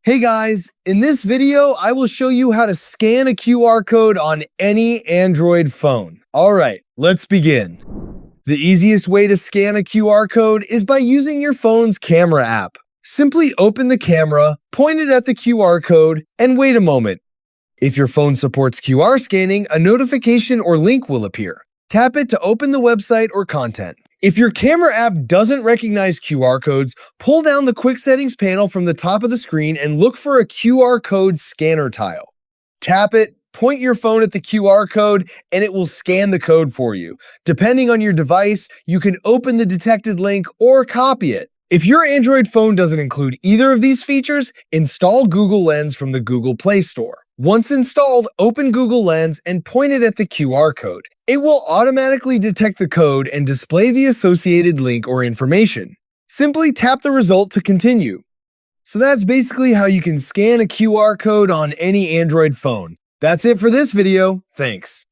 Hey guys, in this video, I will show you how to scan a QR code on any Android phone. All right, let's begin. The easiest way to scan a QR code is by using your phone's camera app. Simply open the camera, point it at the QR code, and wait a moment. If your phone supports QR scanning, a notification or link will appear. Tap it to open the website or content. If your camera app doesn't recognize QR codes, pull down the Quick Settings panel from the top of the screen and look for a QR code scanner tile. Tap it, point your phone at the QR code, and it will scan the code for you. Depending on your device, you can open the detected link or copy it. If your Android phone doesn't include either of these features, install Google Lens from the Google Play Store. Once installed, open Google Lens and point it at the QR code. It will automatically detect the code and display the associated link or information. Simply tap the result to continue. So that's basically how you can scan a QR code on any Android phone. That's it for this video. Thanks.